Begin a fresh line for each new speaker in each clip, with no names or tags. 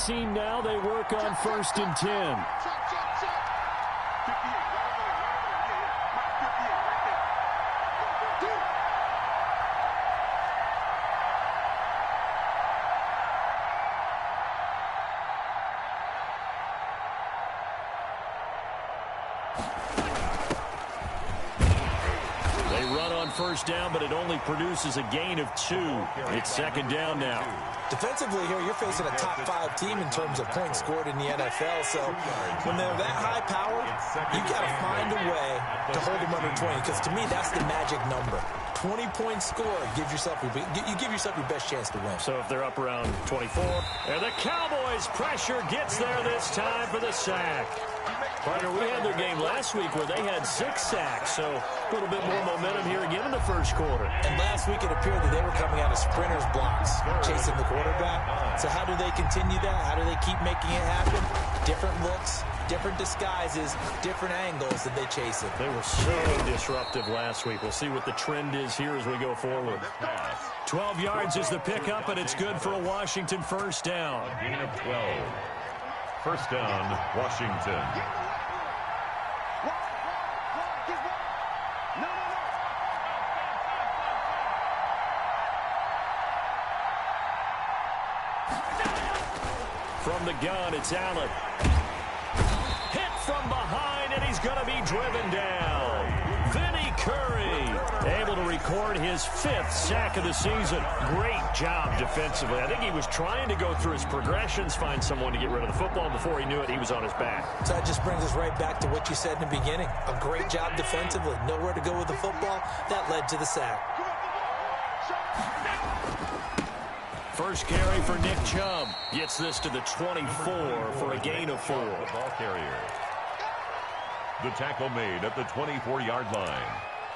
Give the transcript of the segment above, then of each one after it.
16 now. They work on 1st and 10. They run on 1st down, but it only produces a gain of 2. It's 2nd down now.
Defensively here, you're facing a top 5 team in terms of points scored in the NFL. So when they're that high power, you got to find a way to hold them under 20. Because to me, that's the magic number. 20-point score, you give yourself your best chance to win.
So if they're up around 24, and the Cowboys' pressure gets there this time for the sack. Partner, we had their game last week where they had 6 sacks, so a little bit more momentum here again in the 1st quarter.
And last week it appeared that they were coming out of sprinters blocks, chasing the quarterback. So how do they continue that? How do they keep making it happen? Different looks, different disguises, different angles that they chase it.
They were so disruptive last week. We'll see what the trend is here as we go forward. 12 yards is the pickup, and it's good for a Washington 1st down.
A gain of 12. 1st down, Washington.
From the gun, it's Allen. Hit from behind, and he's going to be driven down. Vinny Curry able to record his 5th sack of the season. Great job defensively. I think he was trying to go through his progressions, find someone to get rid of the football. Before he knew it, he was on his back.
So that just brings us right back to what you said in the beginning. A great job defensively. Nowhere to go with the football. That led to the sack.
First carry for Nick Chubb. Gets this to the 24 for a gain of 4.
The ball carrier. The tackle made at the 24-yard line.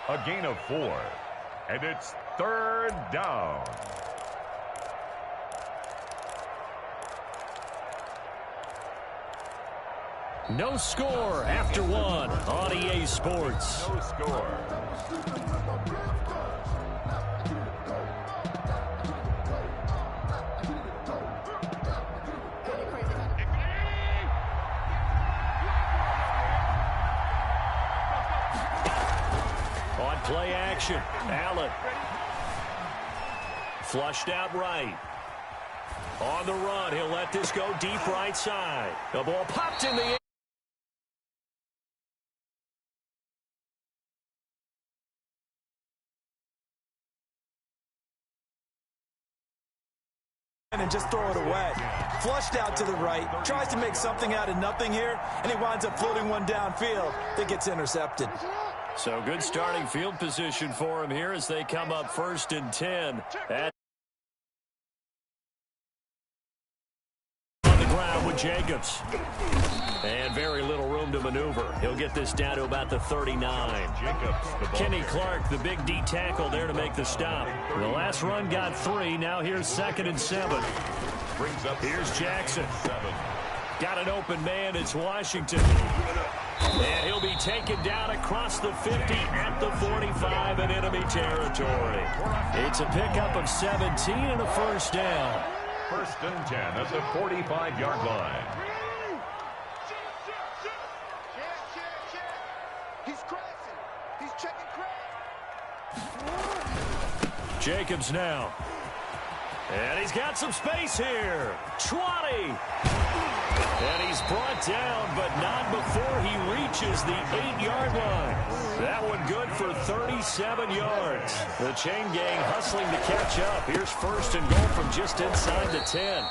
A gain of 4. And it's 3rd down.
No score after 1 on EA Sports.
No score.
Play action. Allen. Flushed out right. On the run. He'll let this go deep right side. The ball popped in the air.
And just throw it away. Flushed out to the right. Tries to make something out of nothing here. And he winds up floating one downfield that gets intercepted.
So good starting field position for him here as they come up 1st and 10. On the ground with Jacobs. And very little room to maneuver. He'll get this down to about the 39. Kenny Clark, the big D tackle there to make the stop. The last run got 3. Now here's 2nd and 7. Here's Jackson. Got an open man. It's Washington. And he'll be taken down across the 50 at the 45 in enemy territory. It's a pickup of 17 and a 1st down.
1st and 10 at the 45-yard line.
He's crashing. He's checking crash.
Jacobs now. And he's got some space here. 20. And he's brought down, but not before he reaches the 8-yard line. That one good for 37 yards. The chain gang hustling to catch up. Here's 1st and goal from just inside the 10.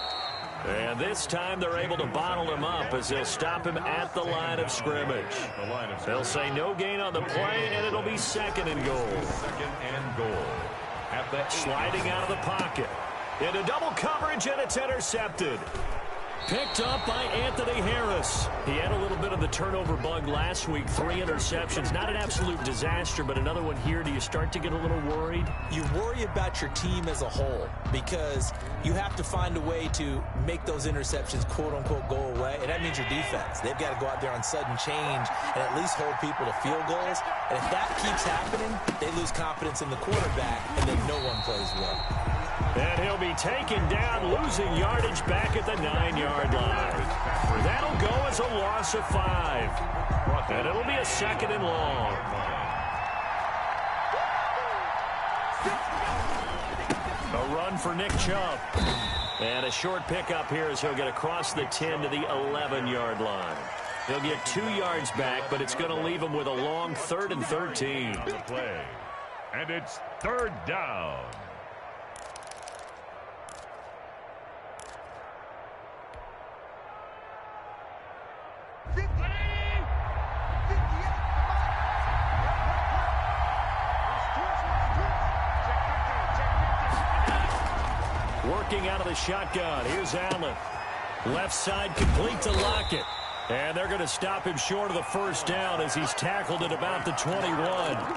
And this time they're able to bottle him up as they'll stop him at the line of scrimmage. They'll say no gain on the play, and it'll be 2nd and goal.
2nd and goal. At the
sliding out of the pocket. Into double coverage, and it's intercepted. Picked up by Anthony Harris. He had a little bit of the turnover bug last week. 3 interceptions. Not an absolute disaster, but another one here. Do you start to get a little worried?
You worry about your team as a whole because you have to find a way to make those interceptions, quote-unquote, go away, and that means your defense. They've got to go out there on sudden change and at least hold people to field goals. And if that keeps happening, they lose confidence in the quarterback, and then no one plays well.
And he'll be taken down, losing yardage back at the 9-yard line. That'll go as a loss of 5. And it'll be a 2nd and long. A run for Nick Chubb. And a short pickup here as he'll get across the 10 to the 11-yard line. He'll get 2 yards back, but it's going to leave him with a long 3rd and 13.
Play. And it's 3rd down.
Working out of the shotgun. Here's Allen. Left side complete to Lockett. And they're going to stop him short of the 1st down as he's tackled at about the 21.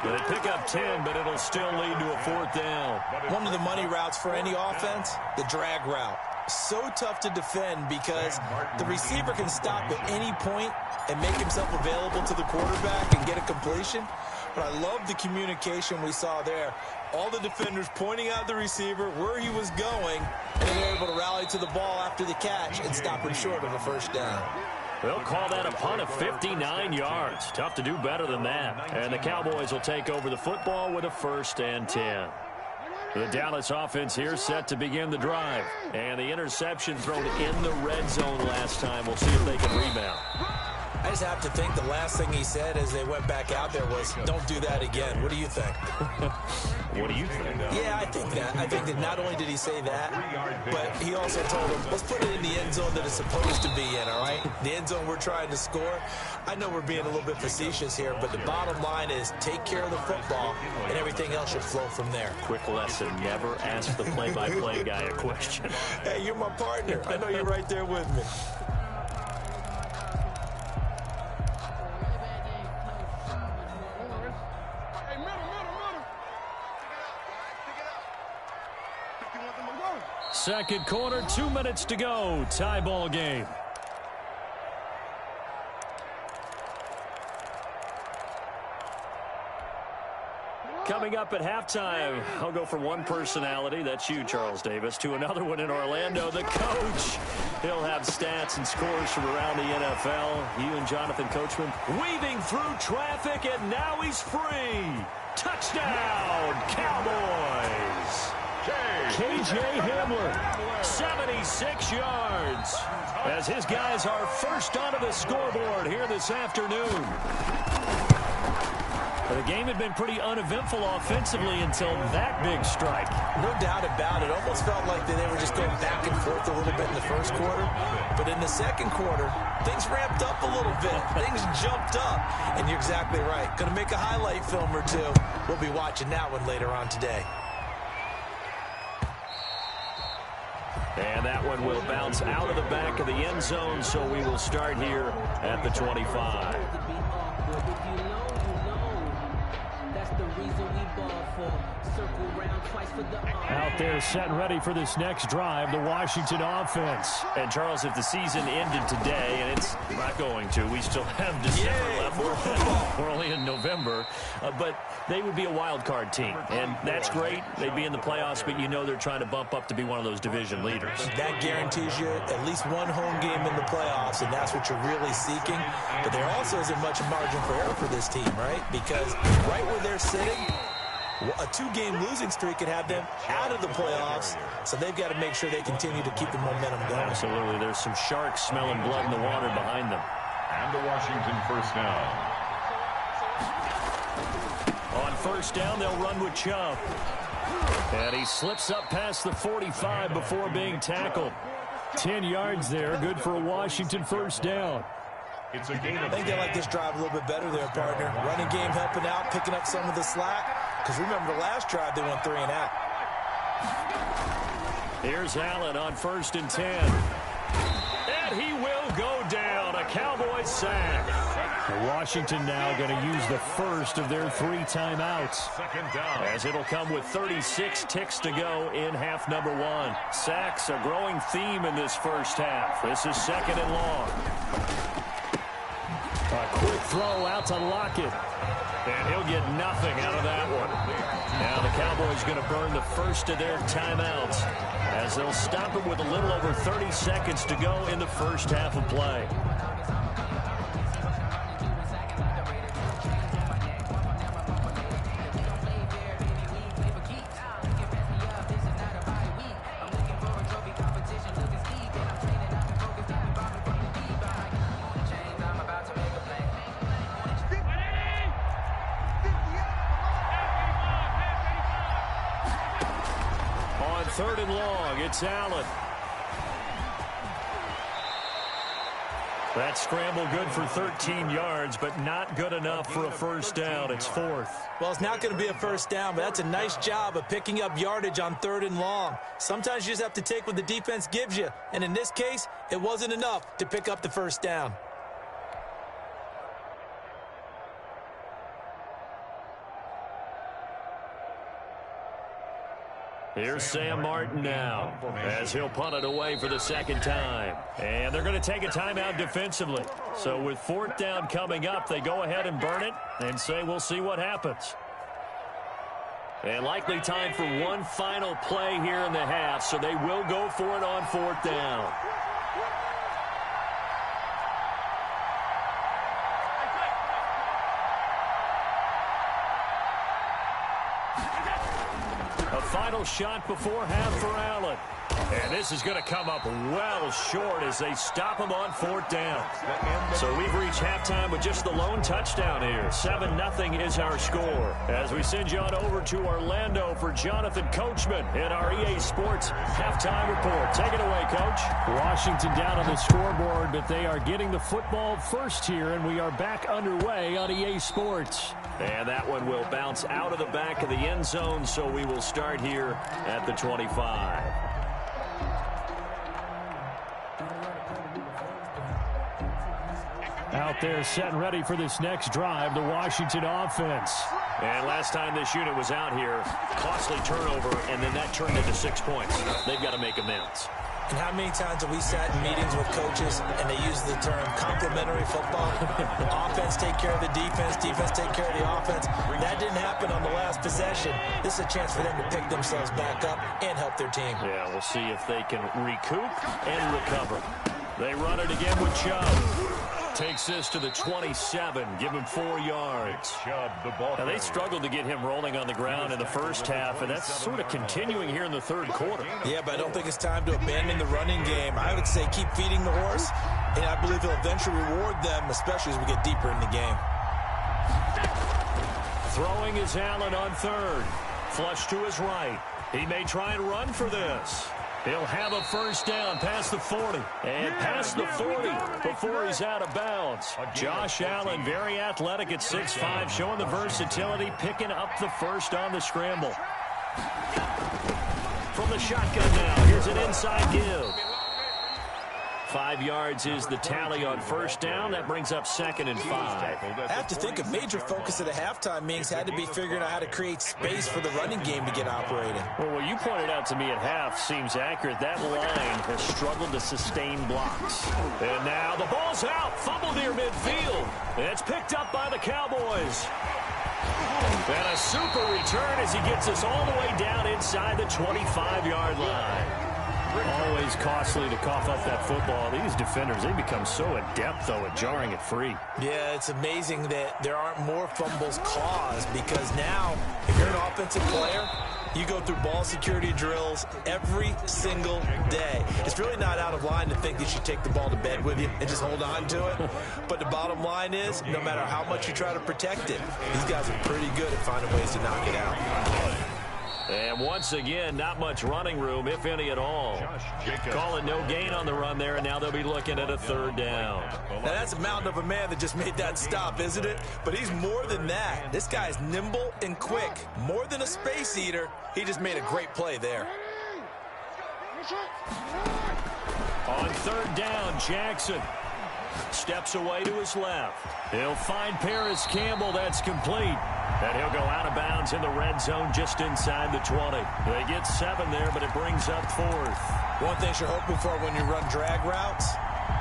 They pick up 10, but it'll still lead to a 4th down.
One of the money routes for any offense, the drag route. So tough to defend because the receiver can stop at any point and make himself available to the quarterback and get a completion. But I love the communication we saw there. All the defenders pointing out the receiver, where he was going, and they were able to rally to the ball after the catch and stop him short of a 1st down.
They'll call that a punt of 59 yards. Tough to do better than that. And the Cowboys will take over the football with a 1st and 10. The Dallas offense here set to begin the drive. And the interception thrown in the red zone last time. We'll see if they can rebound.
I just have to think the last thing he said as they went back out there was, don't do that again. What do you think?
What do you think?
Yeah, I think that. I think that not only did he say that, but he also told him, let's put it in the end zone that it's supposed to be in, all right? The end zone we're trying to score. I know we're being a little bit facetious here, but the bottom line is take care of the football, and everything else should flow from there.
Quick lesson, never ask the play-by-play guy a question.
Hey, you're my partner. I know you're right there with me.
Second quarter, 2 minutes to go. Tie ball game. Coming up at halftime, I'll go from one personality, that's you, Charles Davis, to another one in Orlando, the coach. He'll have stats and scores from around the NFL. You and Jonathan Coachman weaving through traffic, and now he's free. Touchdown, Cowboys. KJ Hamler, 76 yards, as his guys are first onto the scoreboard here this afternoon. The game had been pretty uneventful offensively until that big strike.
No doubt about it. Almost felt like they were just going back and forth a little bit in the first quarter. But in the second quarter, things ramped up a little bit. Things jumped up. And you're exactly right. Going to make a highlight film or two. We'll be watching that one later on today.
And that one will bounce out of the back of the end zone, so we will start here at the 25. Out there set and ready for this next drive, the Washington offense. And, Charles, if the season ended today, and it's not going to, we still have December left. We're only in November. But they would be a wild card team, and that's great. They'd be in the playoffs, but you know they're trying to bump up to be one of those division leaders.
That guarantees you at least one home game in the playoffs, and that's what you're really seeking. But there also isn't much margin for error for this team, right? Because right where they're sitting, a 2-game losing streak could have them out of the playoffs, so they've got to make sure they continue to keep the momentum going.
Absolutely. There's some sharks smelling blood in the water behind them.
And the Washington first down.
On first down, they'll run with Chubb. And he slips up past the 45 before being tackled. 10 yards there, good for a Washington first down.
It's a gain of
I think they like this drive a little bit better there, partner. Running game helping out, picking up some of the slack. Because remember the last drive, they went 3 and out.
Here's Allen on first and 10. And he will go down. A Cowboys sack. Washington now going to use the first of their 3 timeouts.
second down.
As it'll come with 36 ticks to go in half number 1. Sacks a growing theme in this first half. This is second and long. A quick throw out to Lockett. And he'll get nothing out of that one. Now the Cowboys going to burn the first of their timeouts as they'll stop it with a little over 30 seconds to go in the first half of play. Third and long, it's Allen. That scramble good for 13 yards, but not good enough for a first down. It's fourth.
Well, it's not going to be a first down, but that's a nice job of picking up yardage on third and long. Sometimes you just have to take what the defense gives you, and in this case, it wasn't enough to pick up the first down.
Here's Sam Martin now as he'll punt it away for the second time. And they're going to take a timeout defensively. So with fourth down coming up, they go ahead and burn it and say we'll see what happens. And likely time for one final play here in the half, so they will go for it on fourth down. Final shot before half for Allen. And this is going to come up well short as they stop him on fourth down. So we've reached halftime with just the lone touchdown here. 7-0 is our score. As we send you on over to Orlando for Jonathan Coachman in our EA Sports halftime report. Take it away, Coach. Washington down on the scoreboard, but they are getting the football first here, and we are back underway on EA Sports. And that one will bounce out of the back of the end zone, so we will start here at the 25. Out there set and ready for this next drive, the Washington offense. And last time this unit was out here, costly turnover, and then that turned into 6 points. They've got to make amends.
And how many times have we sat in meetings with coaches and they use the term complementary football? Offense take care of the defense, defense take care of the offense. That didn't happen on the last possession. This is a chance for them to pick themselves back up and help their team.
Yeah, we'll see if they can recoup and recover. They run it again with Chubb. Takes this to the 27, give him 4 yards. Now, they struggled to get him rolling on the ground in the first half, and that's sort of continuing here in the third quarter.
Yeah, but I don't think it's time to abandon the running game. I would say keep feeding the horse, and I believe he'll eventually reward them, especially as we get deeper in the game.
Throwing is Allen on third. Flush to his right. He may try and run for this. He'll have a first down past the 40 and past the 40 before he's out of bounds. Josh Allen, very athletic at 6'5", showing the versatility, picking up the first on the scramble. From the shotgun now, here's an inside give. 5 yards is the tally on first down. That brings up 2nd and 5.
I have to think a major focus of the halftime meetings had to be figuring out how to create space for the running game to get operating.
Well, what you pointed out to me at half seems accurate. That line has struggled to sustain blocks. And now the ball's out. Fumble near midfield. It's picked up by the Cowboys. And a super return as he gets us all the way down inside the 25-yard line. Always costly to cough up that football. These defenders, they become so adept, though, at jarring it free.
Yeah, it's amazing that there aren't more fumbles caused because now, if you're an offensive player, you go through ball security drills every single day. It's really not out of line to think that you should take the ball to bed with you and just hold on to it. But the bottom line is, no matter how much you try to protect it, these guys are pretty good at finding ways to knock it out.
And once again, not much running room, if any at all. Calling no gain on the run there, and now they'll be looking at a third down.
Now, that's a mountain of a man that just made that stop, isn't it? But he's more than that. This guy's nimble and quick. More than a space eater, he just made a great play there.
On third down, Jackson steps away to his left. He'll find Paris Campbell. That's complete. And he'll go out of bounds in the red zone just inside the 20. They get 7 there, but it brings up 4th.
One thing you're hoping for when you run drag routes,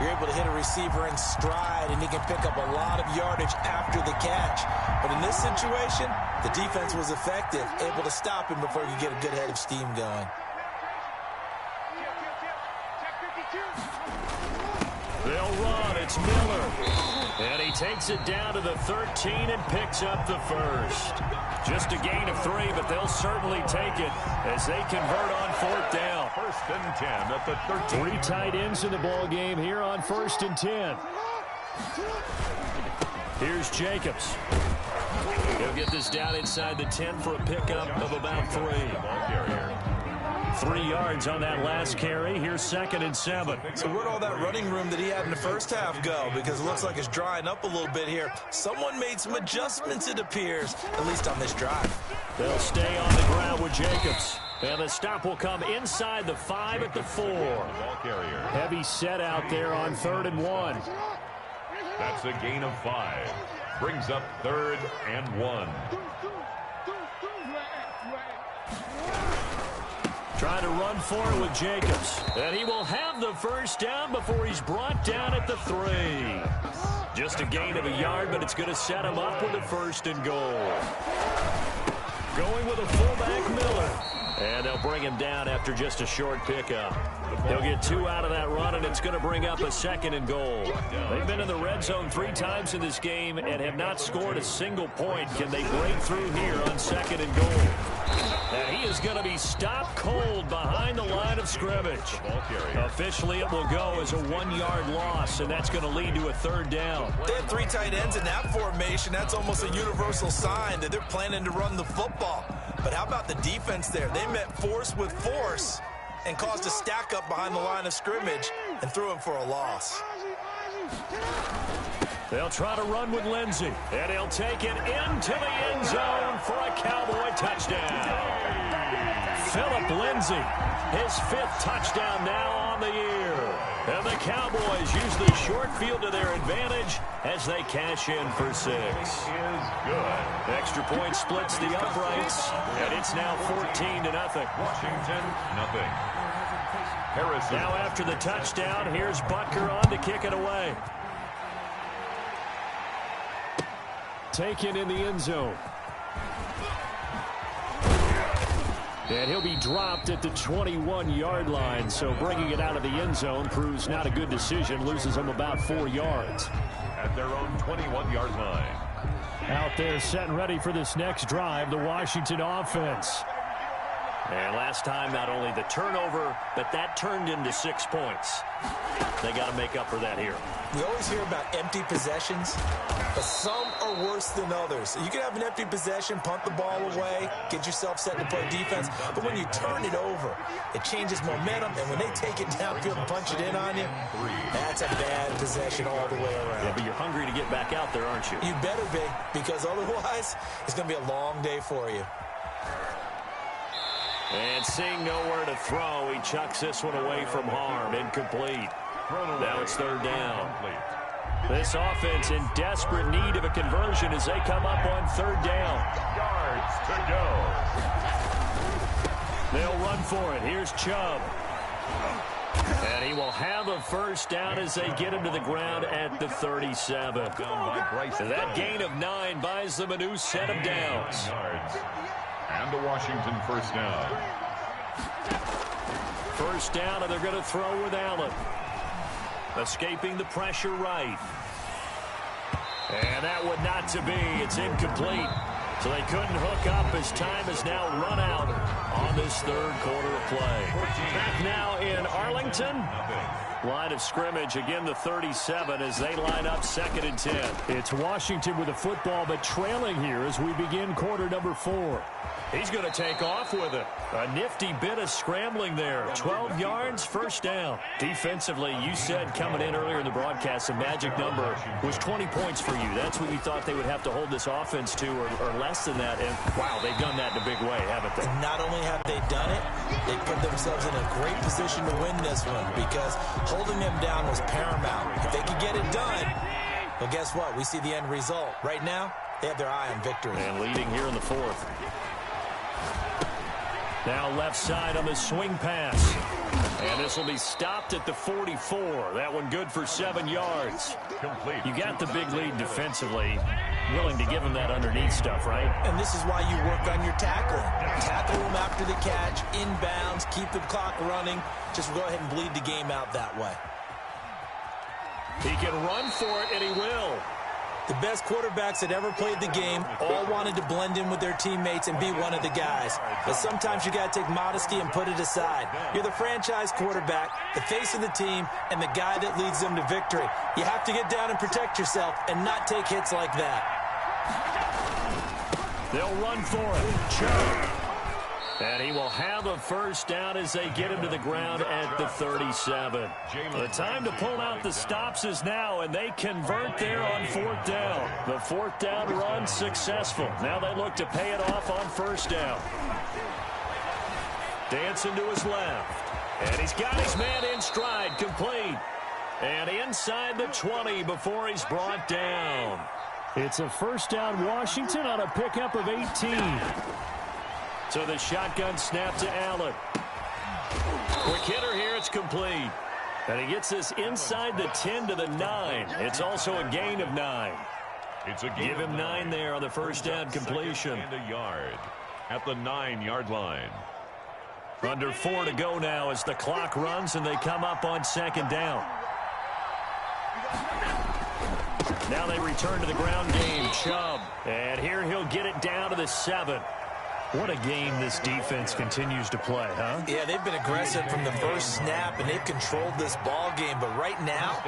You're able to hit a receiver in stride, and he can pick up a lot of yardage after the catch. But in this situation, the defense was effective, able to stop him before he could get a good head of steam going.
They'll run. It's Miller. And he takes it down to the 13 and picks up the first. Just a gain of 3, but they'll certainly take it as they convert on 4th down.
1st and 10 at the 13.
3 tight ends in the ball game here on 1st and 10. Here's Jacobs. He'll get this down inside the 10 for a pickup of about 3.
Ball carrier.
3 yards on that last carry. Here's 2nd and 7.
So where'd all that running room that he had in the first half go? Because it looks like it's drying up a little bit here. Someone made some adjustments, it appears, at least on this drive.
They'll stay on the ground with Jacobs. And the stop will come inside the 5 at the 4.
Ball carrier.
Heavy set out there on 3rd and 1.
That's a gain of 5. Brings up 3rd and 1.
Trying to run for it with Jacobs. And he will have the first down before he's brought down at the 3. Just a gain of a yard, but it's going to set him up with a 1st and goal. Going with a fullback, Miller. And they'll bring him down after just a short pickup. They'll get 2 out of that run, and it's going to bring up a 2nd and goal. They've been in the red zone 3 times in this game and have not scored a single point. Can they break through here on 2nd and goal? And he is going to be stopped cold behind the line of scrimmage. Officially, it will go as a 1-yard loss, and that's going to lead to a 3rd down.
They had 3 tight ends in that formation. That's almost a universal sign that they're planning to run the football. But how about the defense there? They met force with force and caused a stack up behind the line of scrimmage and threw him for a loss.
They'll try to run with Lindsey, and he'll take it into the end zone for a Cowboy touchdown. Philip Lindsey, his 5th touchdown now on the year. And the Cowboys use the short field to their advantage as they cash in for 6.
Is good.
Extra point splits the uprights, and it's now 14-0.
Washington, nothing. Harrison.
Now after the touchdown, here's Butker on to kick it away. Taken in the end zone. And he'll be dropped at the 21-yard line, so bringing it out of the end zone proves not a good decision, loses him about 4 yards.
At their own 21-yard line.
Out there set and ready for this next drive, the Washington offense. And last time, not only the turnover, but that turned into 6 points. They got to make up for that here.
We always hear about empty possessions, but some are worse than others. You can have an empty possession, punt the ball away, get yourself set to play defense, but when you turn it over, it changes momentum, and when they take it downfield and punch it in on you, that's a bad possession all the way around.
Yeah, but you're hungry to get back out there, aren't you?
You better be, because otherwise, it's going to be a long day for you.
And seeing nowhere to throw, he chucks this one away from harm. Incomplete. Now it's 3rd down. This offense in desperate need of a conversion as they come up on 3rd down.
Yards to go.
They'll run for it. Here's Chubb. And he will have a 1st down as they get him to the ground at the 37. That gain of 9 buys them a new set of downs.
And the Washington 1st down.
1st down, and they're going to throw with Allen. Escaping the pressure right. And that would not to be. It's incomplete. So they couldn't hook up as time is now run out on this 3rd quarter of play. Back now in Arlington. Line of scrimmage, again the 37 as they line up 2nd and 10. It's Washington with the football, but trailing here as we begin quarter number 4. He's going to take off with it. A nifty bit of scrambling there. 12 yards, 1st down. Defensively, you said coming in earlier in the broadcast, the magic number was 20 points for you. That's what you thought they would have to hold this offense to, or less than that. And, wow, they've done that in a big way, haven't they?
And not only have they done it, they put themselves in a great position to win this one because holding them down was paramount. If they could get it done, well, guess what? We see the end result. Right now, they have their eye on victory.
And leading here in the 4th. Now left side on the swing pass. And this will be stopped at the 44. That one good for 7 yards.
Complete.
You got the big lead defensively. Willing to give him that underneath stuff, right?
And this is why you work on your tackling. Tackle them after the catch, inbounds, keep the clock running. Just go ahead and bleed the game out that way.
He can run for it, and he will.
The best quarterbacks that ever played the game all wanted to blend in with their teammates and be one of the guys. But sometimes you got to take modesty and put it aside. You're the franchise quarterback, the face of the team, and the guy that leads them to victory. You have to get down and protect yourself and not take hits like that.
They'll run for it. Chubb. And he will have a first down as they get him to the ground at the 37. The time to pull out the stops is now, and they convert there on 4th down. The 4th down run successful. Now they look to pay it off on 1st down. Dancing to his left. And he's got his man in stride, complete. And inside the 20 before he's brought down. It's a first down Washington on a pickup of 18. So the shotgun snap to Allen. Quick hitter here, it's complete. And he gets this inside the 10 to the 9. It's also a gain of 9.
It's a gain.
Give him 9 there on the first down completion.
And a yard at the 9-yard line.
Under 4 to go now as the clock runs and they come up on 2nd down. Now they return to the ground game. Chubb. And here he'll get it down to the 7. What a game this defense continues to play, huh?
Yeah, they've been aggressive from the first snap, and they've controlled this ball game. But right now,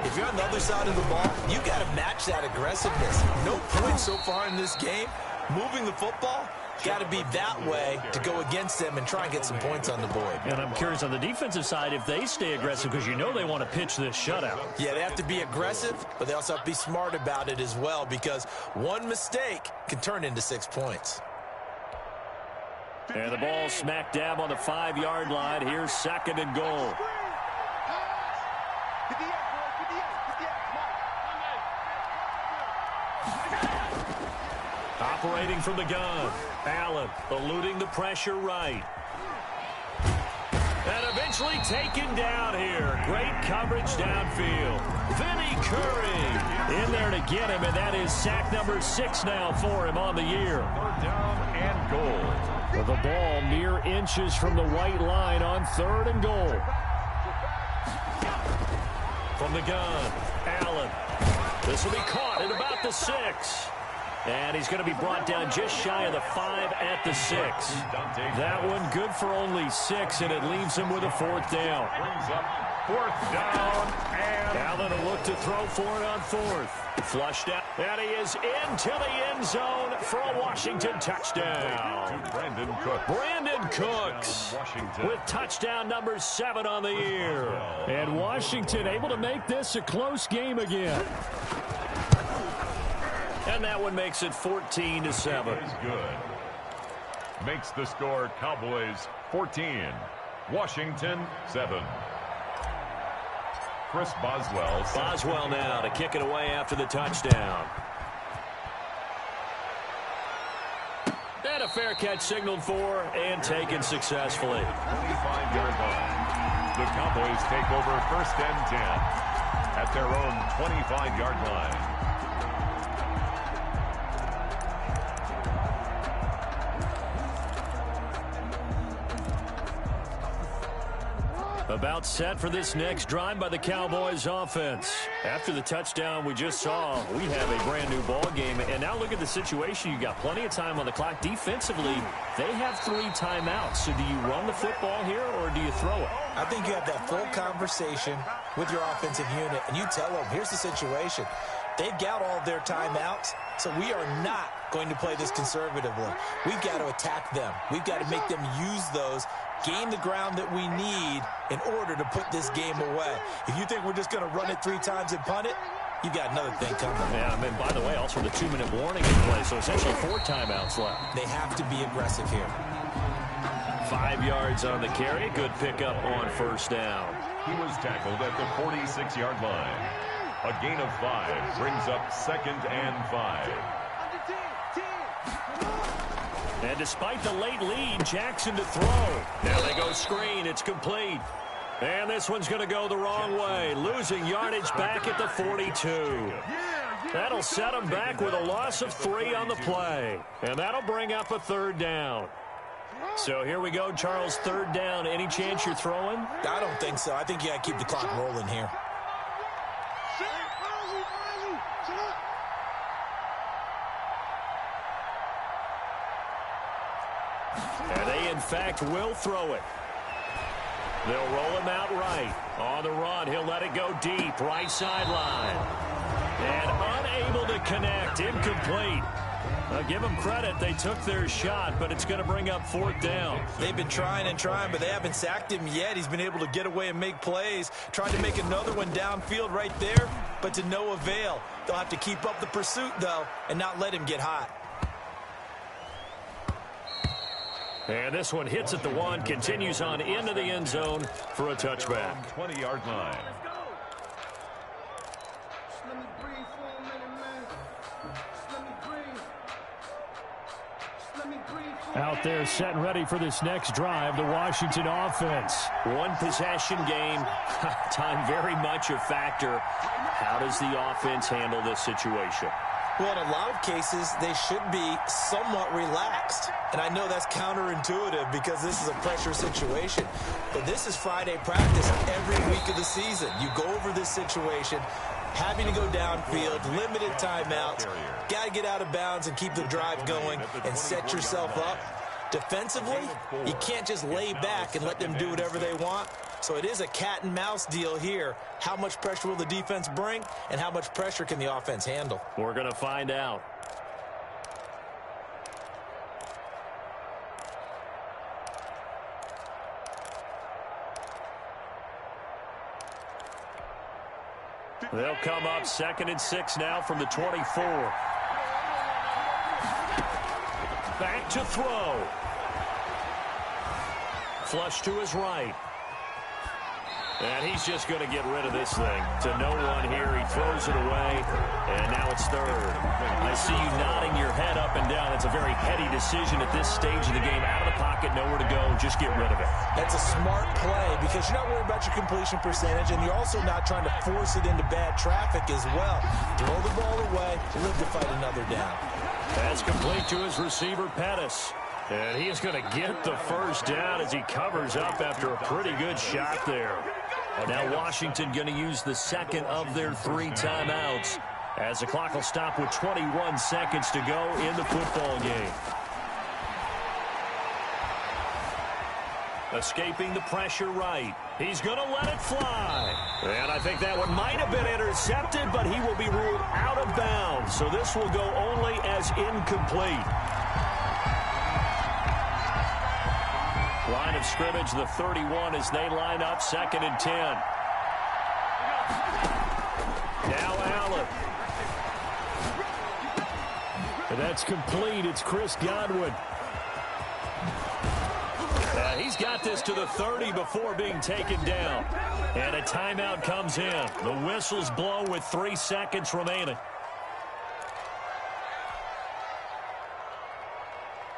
if you're on the other side of the ball, you got to match that aggressiveness. No points so far in this game. Moving the football, got to be that way to go against them and try and get some points on the board.
And I'm curious on the defensive side if they stay aggressive, because you know they want to pitch this shutout.
Yeah, they have to be aggressive, but they also have to be smart about it as well, because one mistake can turn into 6 points.
And the ball smack dab on the 5-yard line. Here's 2nd and goal. Operating from the gun. Allen eluding the pressure right. And eventually taken down here. Great coverage downfield. Vinny Curry in there to get him, and that is sack number 6 now for him on the year.
3rd down and goal.
With the ball mere inches from the white line on 3rd and goal. From the gun, Allen. This will be caught at about the 6. And he's going to be brought down just shy of the 5 at the 6. That one good for only 6, and it leaves him with a 4th down.
Brings up 4th down, and
Allen will look to throw for it on 4th. Flushed out, and he is into the end zone for a Washington touchdown.
Brandon Cooks.
Brandon Cooks with touchdown number 7 on the year. And Washington able to make this a close game again. And that one makes it 14-7.
Is good. Makes the score Cowboys 14, Washington 7. Chris Boswell.
Boswell now to kick it away after the touchdown. And a fair catch signaled for and taken successfully.
25-yard line. The Cowboys take over 1st and 10 at their own 25-yard line.
About set for this next drive by the Cowboys offense. After the touchdown we just saw, we have a brand new ball game. And now look at the situation. You got plenty of time on the clock. Defensively, they have 3 timeouts. So do you run the football here or do you throw it?
I think you have that full conversation with your offensive unit, and you tell them, here's the situation. They've got all their timeouts, so we are not going to play this conservatively. We've got to attack them. We've got to make them use those, gain the ground that we need in order to put this game away. If you think we're just going to run it 3 times and punt it, you got another thing coming.
Yeah, I mean, by the way, also the 2-minute warning in play, so essentially 4 timeouts left.
They have to be aggressive here.
5 yards on the carry. Good pickup on 1st down.
He was tackled at the 46-yard line. A gain of 5 brings up 2nd and 5.
And despite the late lead, Jackson to throw. Now they go screen. It's complete. And this one's going to go the wrong way, losing yardage back at the 42. That'll set them back with a loss of 3 on the play. And that'll bring up a 3rd down. So here we go, Charles, 3rd down. Any chance you're throwing?
I don't think so. I think you got to keep the clock rolling here.
And they, in fact, will throw it. They'll roll him out right. On the run, he'll let it go deep, right sideline. And unable to connect, incomplete. Give them credit, they took their shot, but it's going to bring up 4th down.
They've been trying and trying, but they haven't sacked him yet. He's been able to get away and make plays. Tried to make another one downfield right there, but to no avail. They'll have to keep up the pursuit, though, and not let him get hot.
And this one hits at the 1, continues on into the end zone for a touchback.
20-yard line.
Out there set and ready for this next drive, the Washington offense. One possession game, time very much a factor. How does the offense handle this situation?
Well, in a lot of cases, they should be somewhat relaxed. And I know that's counterintuitive because this is a pressure situation. But this is Friday practice every week of the season. You go over this situation, having to go downfield, limited timeouts, got to get out of bounds and keep the drive going and set yourself up. Defensively, you can't just lay back and let them do whatever they want. So it is a cat and mouse deal here. How much pressure will the defense bring, and how much pressure can the offense handle?
We're going to find out. They'll come up 2nd and 6 now from the 24. Back to throw. Flush to his right. And he's just going to get rid of this thing. To no one here. He throws it away. And now it's 3rd. I see you nodding your head up and down. It's a very heady decision at this stage of the game. Out of the pocket, nowhere to go. Just get rid of it.
That's a smart play because you're not worried about your completion percentage, and you're also not trying to force it into bad traffic as well. Throw the ball away, live to fight another down.
That's complete to his receiver, Pettis. And he is going to get the 1st down as he covers up after a pretty good shot there. Now Washington going to use the 2nd of their 3 timeouts as the clock will stop with 21 seconds to go in the football game. Escaping the pressure right. He's going to let it fly. And I think that one might have been intercepted, but he will be ruled out of bounds. So this will go only as incomplete. Line of scrimmage, the 31 as they line up 2nd and 10. Now Allen. And that's complete. It's Chris Godwin. He's got this to the 30 before being taken down. And a timeout comes in. The whistle's blown with 3 seconds remaining.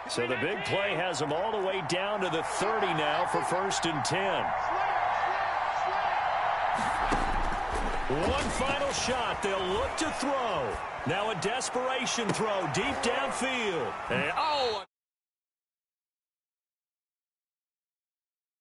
So the big play has them all the way down to the 30 now for 1st and 10. One final shot. They'll look to throw. Now a desperation throw deep downfield. And,